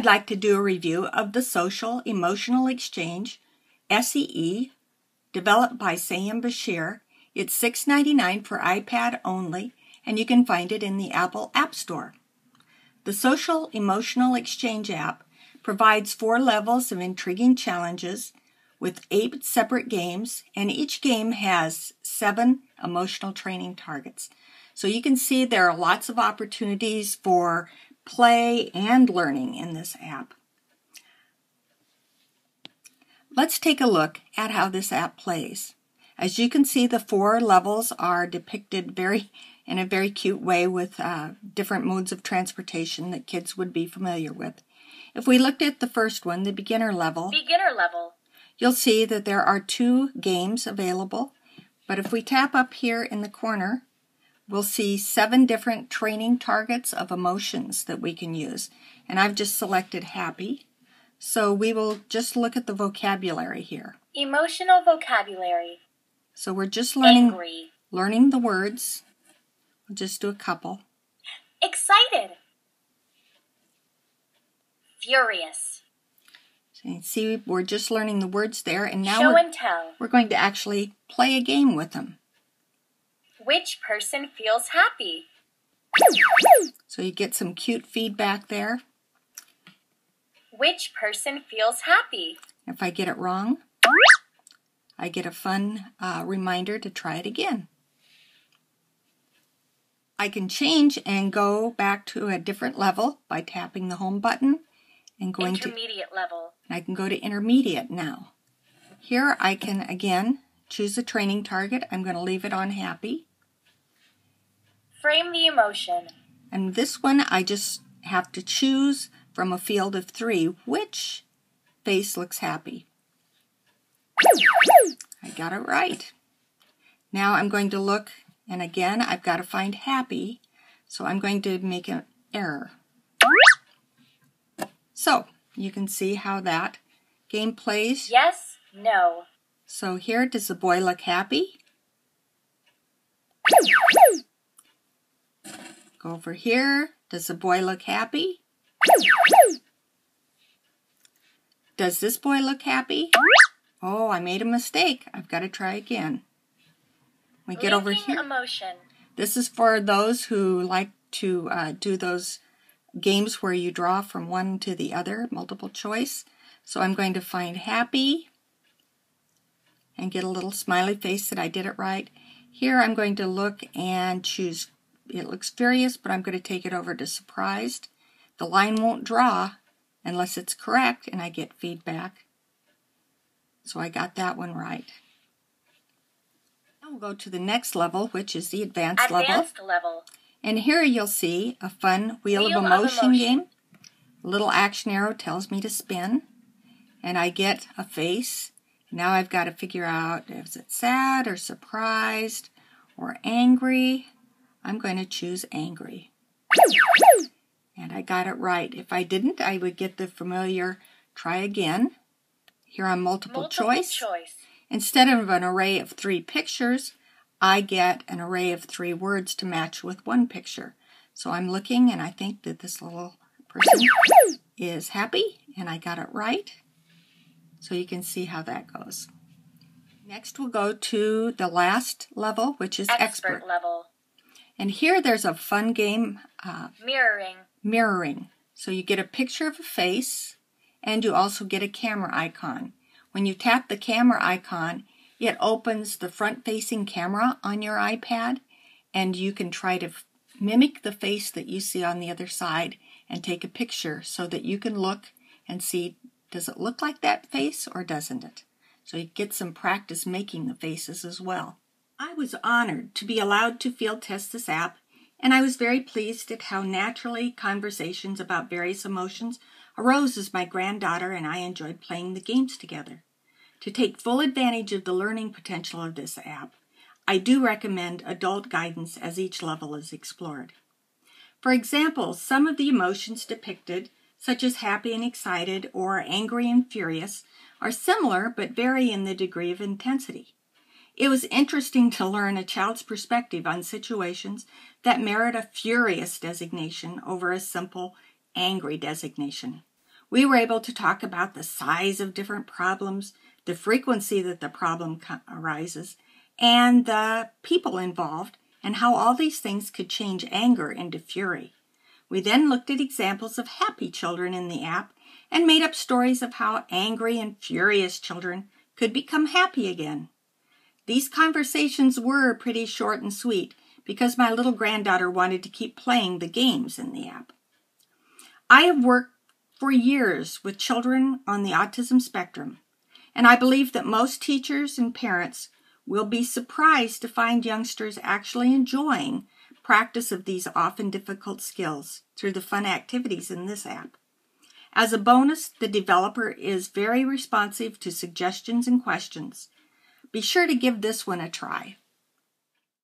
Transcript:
like to do a review of the Social Emotional Exchange, SEE, developed by Sam Bashir. It's $6.99 for iPad only, and you can find it in the Apple App Store. The Social Emotional Exchange app provides 4 levels of intriguing challenges with 8 separate games, and each game has 7 emotional training targets. So you can see there are lots of opportunities for play and learning in this app. Let's take a look at how this app plays. As you can see, the 4 levels are depicted in a very cute way with different modes of transportation that kids would be familiar with. If we looked at the first one, the beginner level, you'll see that there are 2 games available. But if we tap up here in the corner, we'll see 7 different training targets of emotions that we can use. And I've just selected happy. So we will just look at the vocabulary here. Emotional vocabulary. So we're just Angry. learning the words. We'll just do a couple. Excited. Furious. So you can see we're just learning the words there, and now Show and tell. we're going to actually play a game with them. Which person feels happy? So you get some cute feedback there. Which person feels happy? If I get it wrong, I get a fun reminder to try it again. I can change and go back to a different level by tapping the home button and going Intermediate level. I can go to intermediate now. Here I can again choose a training target. I'm going to leave it on happy. Frame the emotion. And this one I just have to choose from a field of 3 which face looks happy. I got it right. Now I'm going to look, and again I've got to find happy, so I'm going to make an error. So you can see how that game plays. Yes, no. So here, does the boy look happy? Go over here. Does the boy look happy? Does this boy look happy? Oh, I made a mistake. I've got to try again. We get over here. Emotion. This is for those who like to do those games where you draw from one to the other, multiple choice. So I'm going to find happy and get a little smiley face that I did it right. Here I'm going to look and choose, it looks furious, but I'm going to take it over to surprised. The line won't draw unless it's correct, and I get feedback. So I got that one right. Now we'll go to the next level, which is the advanced level. And here you'll see a fun Wheel of Emotion game. A little action arrow tells me to spin, and I get a face. Now I've got to figure out, is it sad or surprised or angry? I'm going to choose angry. And I got it right. If I didn't, I would get the familiar try again. Here on multiple choice. Instead of an array of 3 pictures, I get an array of 3 words to match with 1 picture. So I'm looking, and I think that this little person is happy, and I got it right. So you can see how that goes. Next we'll go to the last level, which is expert level. And here there's a fun game. Mirroring. So you get a picture of a face, and you also get a camera icon. When you tap the camera icon, it opens the front-facing camera on your iPad, and you can try to mimic the face that you see on the other side and take a picture so that you can look and see, does it look like that face or doesn't it? So you get some practice making the faces as well. I was honored to be allowed to field test this app, and I was very pleased at how naturally conversations about various emotions arose as my granddaughter and I enjoyed playing the games together. To take full advantage of the learning potential of this app, I do recommend adult guidance as each level is explored. For example, some of the emotions depicted, such as happy and excited or angry and furious, are similar but vary in the degree of intensity. It was interesting to learn a child's perspective on situations that merit a furious designation over a simple angry designation. We were able to talk about the size of different problems, the frequency that the problem arises, and the people involved, and how all these things could change anger into fury. We then looked at examples of happy children in the app and made up stories of how angry and furious children could become happy again. These conversations were pretty short and sweet because my little granddaughter wanted to keep playing the games in the app. I have worked for years with children on the autism spectrum, and I believe that most teachers and parents will be surprised to find youngsters actually enjoying practice of these often difficult skills through the fun activities in this app. As a bonus, the developer is very responsive to suggestions and questions. Be sure to give this one a try.